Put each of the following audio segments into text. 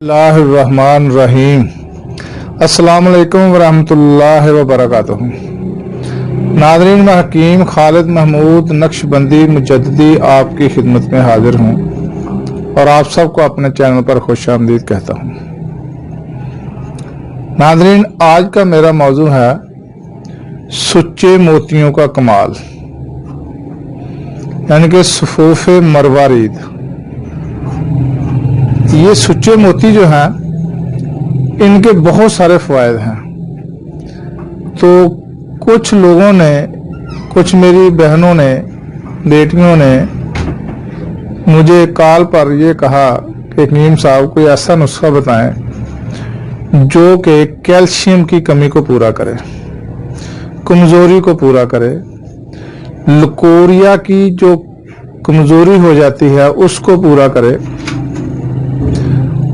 बिस्मिल्लाहिर्रहमानिर्रहीम। अस्सलामु अलैकुम वरहमतुल्लाहि वबरकातुहू। नाज़रीन, मैं हकीम खालिद महमूद नक्शबंदी मुजद्दिदी आपकी खिदमत में हाजिर हूँ और आप सबको अपने चैनल पर खुशामदीद कहता हूँ। नाज़रीन, आज का मेरा मौजू है सुच्चे मोतियों का कमाल, यानी कि सफूफ मरवारीद। ये सुच्चे मोती जो हैं, इनके बहुत सारे फ़वाइद हैं। तो कुछ लोगों ने, कुछ मेरी बहनों ने, बेटियों ने मुझे कॉल पर ये कहा कि हकीम साहब कोई ऐसा नुस्खा बताएं जो कि कैल्शियम की कमी को पूरा करे, कमज़ोरी को पूरा करे, लकोरिया की जो कमज़ोरी हो जाती है उसको पूरा करे,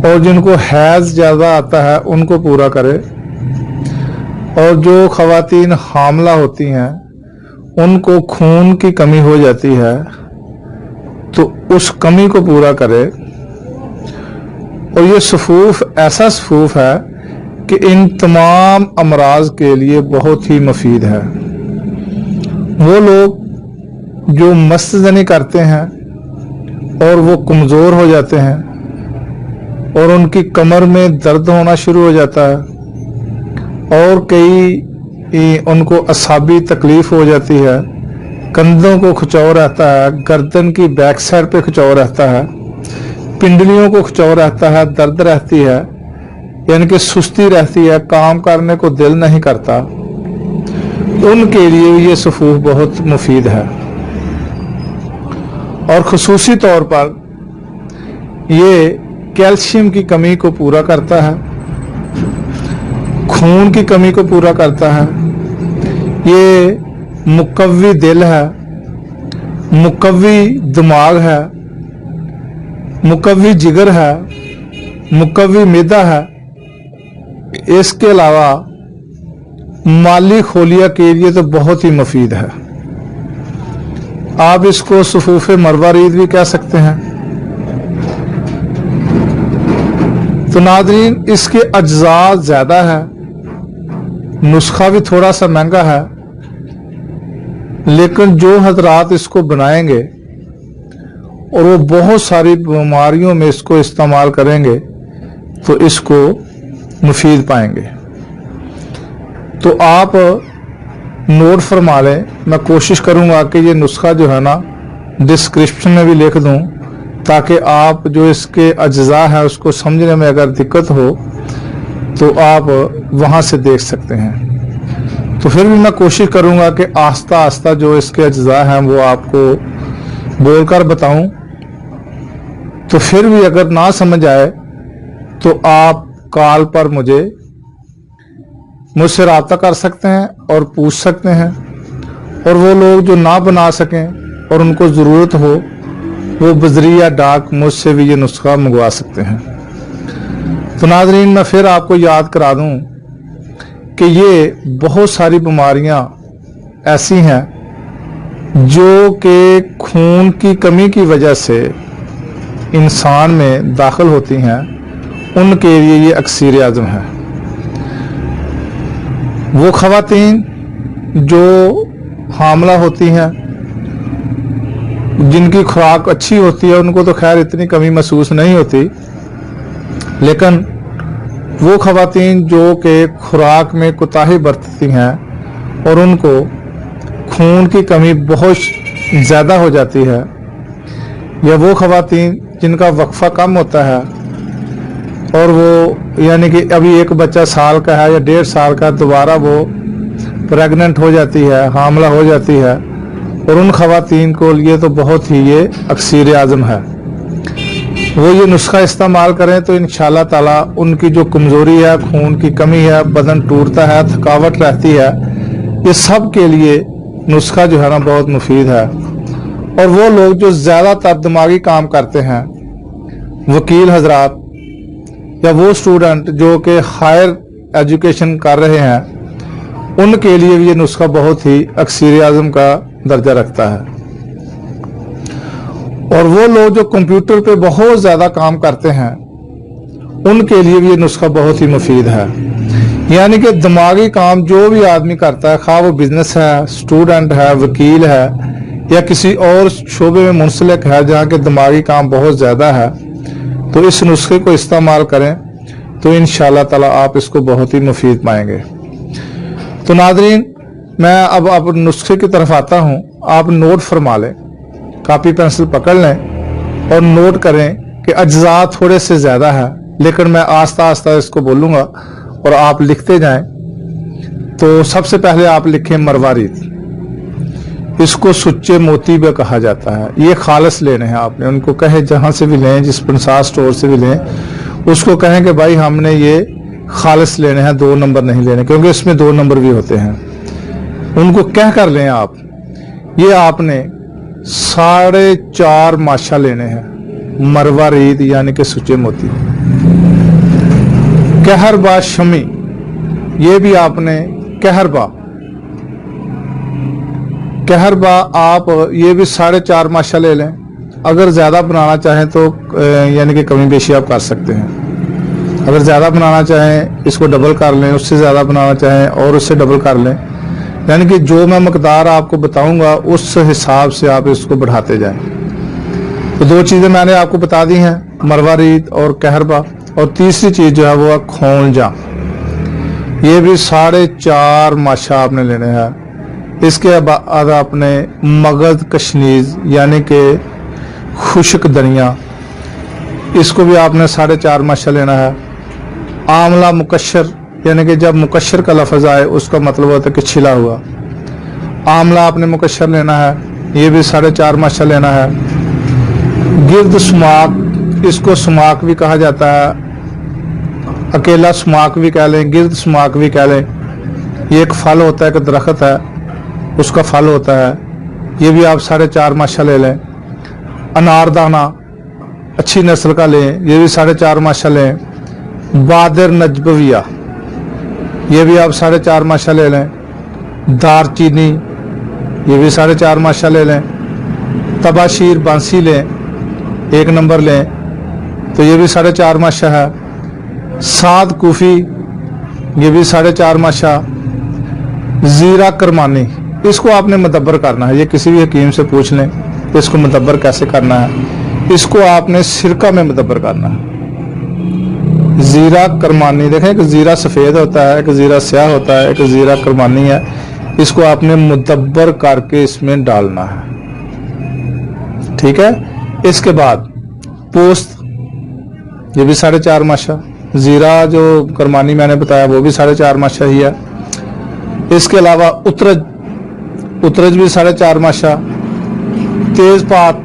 और जिनको हैज़ ज़्यादा आता है उनको पूरा करे, और जो ख़वातीन हामला होती हैं उनको खून की कमी हो जाती है तो उस कमी को पूरा करे। और ये सफूफ ऐसा सफूफ है कि इन तमाम अमराज के लिए बहुत ही मुफीद है। वो लोग जो मस्तज़नी करते हैं और वो कमज़ोर हो जाते हैं और उनकी कमर में दर्द होना शुरू हो जाता है, और कई उनको असाबी तकलीफ हो जाती है, कंधों को खिंचाव रहता है, गर्दन की बैक साइड पे खिंचाव रहता है, पिंडलियों को खिंचाव रहता है, दर्द रहती है, यानी कि सुस्ती रहती है, काम करने को दिल नहीं करता, उनके लिए ये सफूफ बहुत मुफीद है। और खुसूसी तौर पर ये कैल्शियम की कमी को पूरा करता है, खून की कमी को पूरा करता है। ये मुकव्वी दिल है, मुकव्वी दिमाग है, मुकव्वी जिगर है, मुकव्वी मैदा है। इसके अलावा माली खोलिया के लिए तो बहुत ही मुफीद है। आप इसको सफूफ मरवारीद भी कह सकते हैं। तो नाज़रीन, इसके अज्जा ज़्यादा है, नुस्खा भी थोड़ा सा महंगा है, लेकिन जो हजरात इसको बनाएंगे और वो बहुत सारी बीमारियों में इसको इस्तेमाल करेंगे तो इसको मुफीद पाएंगे। तो आप नोट फरमा लें। मैं कोशिश करूंगा कि ये नुस्खा जो है ना डिस्क्रिप्शन में भी लिख दूं, ताकि आप जो इसके अज्जा है उसको समझने में अगर दिक्कत हो तो आप वहां से देख सकते हैं। तो फिर भी मैं कोशिश करूंगा कि आस्ता आस्ता जो इसके अज्जा हैं वो आपको बोलकर बताऊं। तो फिर भी अगर ना समझ आए तो आप कॉल पर मुझसे रब्ता कर सकते हैं और पूछ सकते हैं। और वो लोग जो ना बना सकें और उनको ज़रूरत हो, वो बजरिया डाक मुझसे भी ये नुस्खा मंगवा सकते हैं। तो नाज़रीन, मैं फिर आपको याद करा दूं कि ये बहुत सारी बीमारियां ऐसी हैं जो कि खून की कमी की वजह से इंसान में दाखिल होती हैं, उनके लिए ये अक्सीर आज़म है। वो ख़वातीन जो हामला होती हैं, जिनकी खुराक अच्छी होती है, उनको तो खैर इतनी कमी महसूस नहीं होती, लेकिन वो ख़वातीन जो कि खुराक में कोताही बरतती हैं और उनको खून की कमी बहुत ज़्यादा हो जाती है, या वो ख़वातीन जिनका वक्फा कम होता है और वो यानी कि अभी एक बच्चा साल का है या 1.5 साल का, दोबारा वो प्रेग्नेंट हो जाती है, हामला हो जाती है, और उन ख़वातीन को लिए तो बहुत ही ये अक्सीर आज़म है। वो ये नुस्खा इस्तेमाल करें तो इंशाअल्लाह ताला उनकी जो कमज़ोरी है, खून की कमी है, बदन टूटता है, थकावट रहती है, ये सब के लिए नुस्खा जो है ना बहुत मुफीद है। और वो लोग जो ज़्यादातर दिमागी काम करते हैं, वकील हजरात या वो स्टूडेंट जो कि हायर एजुकेशन कर रहे हैं, उनके लिए भी ये नुस्खा बहुत ही अक्सीर आज़म का दर्जा रखता है। और वो लोग जो कंप्यूटर पे बहुत ज़्यादा काम करते हैं उनके लिए भी ये नुस्खा बहुत ही मुफीद है। यानी कि दिमागी काम जो भी आदमी करता है, खा वो बिजनेस है, स्टूडेंट है, वकील है या किसी और शोबे में मुंसलिक है जहाँ के दिमागी काम बहुत ज़्यादा है, तो इस नुस्खे को इस्तेमाल करें तो इंशाअल्लाह ताला आप इसको बहुत ही मुफीद पाएंगे। तो नादरीन, मैं अब नुस्खे की तरफ आता हूँ। आप नोट फरमा लें, कापी पेंसिल पकड़ लें और नोट करें कि अज्जा थोड़े से ज़्यादा है, लेकिन मैं आस्ता आस्ता इसको बोलूँगा और आप लिखते जाएं। तो सबसे पहले आप लिखें मरवारीद। इसको सुच्चे मोती भी कहा जाता है। ये खालस लेने हैं आपने, उनको कहें जहाँ से भी लें, जिस पंसार स्टोर से भी लें, उसको कहें कि भाई हमने ये खालस लेने हैं, 2 नंबर नहीं लेने, क्योंकि इसमें 2 नंबर भी होते हैं। उनको कह कर लें आप। ये आपने 4.5 माशा लेने हैं, मरवारीद यानी कि सुच्चे मोती। कहरबा शमी, ये भी आपने कहरबा आप ये भी 4.5 माशा ले लें। अगर ज़्यादा बनाना चाहें तो यानी कि कमी बेशी आप कर सकते हैं। अगर ज़्यादा बनाना चाहें इसको डबल कर लें, उससे ज़्यादा बनाना चाहें और उससे डबल कर लें। यानी कि जो मैं मकदार आपको बताऊंगा उस हिसाब से आप इसको बढ़ाते जाएं। तो 2 चीज़ें मैंने आपको बता दी हैं, मरवारीद और कहरबा, और तीसरी चीज़ जो है वो है खोंजा। ये भी 4.5 माशा आपने लेने हैं। इसके बाद आपने मगध कशनीज यानी कि खुश्क धनिया, इसको भी आपने 4.5 माशा लेना है। आंवला मुकशर, यानी कि जब मुकशर का लफ्ज आए उसका मतलब होता है कि छिला हुआ। आंवला आपने मुकशर लेना है, ये भी 4.5 माशा लेना है। गिर्द सुमाक, इसको सुमाक भी कहा जाता है, अकेला सुमाक भी कह लें, गिर्द सुमाक भी कह लें। ये एक फल होता है, एक दरख्त है, उसका फल होता है। ये भी आप 4.5 माशा ले लें। अनारदाना अच्छी नस्ल का लें, ये भी 4.5 माशा लें। बादर नजबविया, ये भी आप 4.5 माशा ले लें। दारचीनी, ये भी 4.5 माशा ले लें। तबाशीर बांसी लें, 1 नंबर लें, तो ये भी 4.5 माशा है। साद कूफी, ये भी 4.5 माशा। जीरा करमानी, इसको आपने मुदब्बर करना है। ये किसी भी हकीम से पूछ लें तो इसको मुदब्बर कैसे करना है। इसको आपने सिरका में मुदब्बर करना है। जीरा करमानी, देखें एक जीरा सफ़ेद होता है, एक जीरा स्याह होता है, एक जीरा करमानी है। इसको आपने मुदब्बर करके इसमें डालना है, ठीक है। इसके बाद पोस्त, ये भी 4.5 माशा। जीरा जो करमानी मैंने बताया वो भी 4.5 माशा ही है। इसके अलावा उतरज भी 4.5 माशा। तेजपात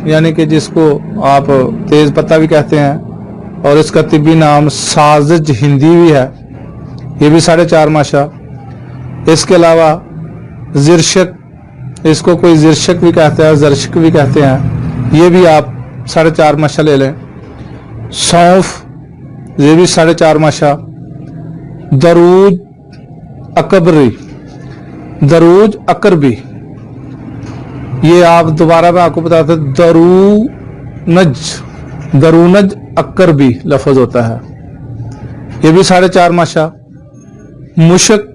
यानी कि जिसको आप तेज पत्ता भी कहते हैं, और इसका तिब्बी नाम साजिज हिंदी भी है, ये भी 4.5 माशा। इसके अलावा जिरशक, इसको कोई जिरशक भी कहते हैं, जरशक भी कहते हैं, ये भी आप 4.5 माशा ले लें। सौंफ, ये भी 4.5 माशा। दरूज अकबरी, दरूज अकरबी, ये आप दोबारा मैं आपको बताता हूं, दरूनज अकरबी लफ्ज होता है, ये भी 4.5 माशा। मुशक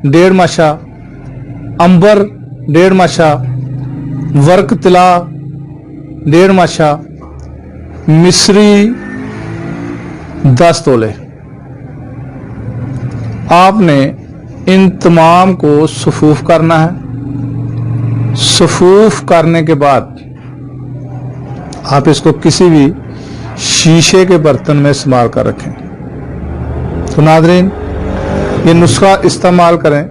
1.5 माशा। अंबर 1.5 माशा। वर्क तिला 1.5 माशा। मिस्री 10 तोले। आपने इन तमाम को सफूफ करना है। सफूफ करने के बाद आप इसको किसी भी शीशे के बर्तन में इस्तेमाल कर रखें। तो नादरीन, ये नुस्खा इस्तेमाल करें।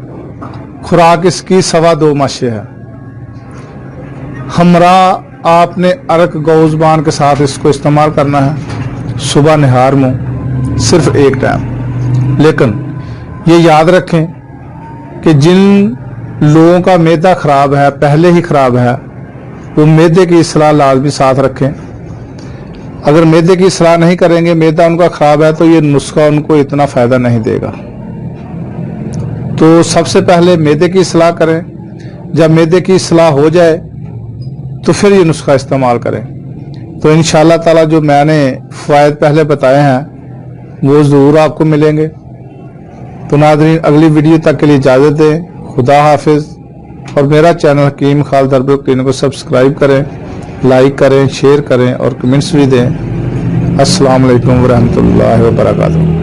खुराक इसकी 2.25 माशे है। हमरा आपने अरक गौज़बान के साथ इसको इस्तेमाल करना है, सुबह निहार मुंह, सिर्फ 1 टाइम। लेकिन ये याद रखें कि जिन लोगों का मैदा खराब है, पहले ही खराब है, वो मैदे की इस्लाह लाजमी साथ रखें। अगर मैदे की इस्लाह नहीं करेंगे, मैदा उनका खराब है, तो ये नुस्खा उनको इतना फायदा नहीं देगा। तो सबसे पहले मैदे की इस्लाह करें। जब मैदे की इस्लाह हो जाए तो फिर ये नुस्खा इस्तेमाल करें। तो इंशाअल्लाह ताला जो मैंने फ़वायद पहले बताए हैं वो ज़रूर आपको मिलेंगे। तो नाज़रीन, अगली वीडियो तक के लिए इजाज़त दें। खुदा हाफिज़। और मेरा चैनल हकीम खालिद हर्बल क्लिनिक को सब्सक्राइब करें, लाइक करें, शेयर करें और कमेंट्स भी दें। अस्सलाम वालेकुम व रहमतुल्लाहि व बरकातहू।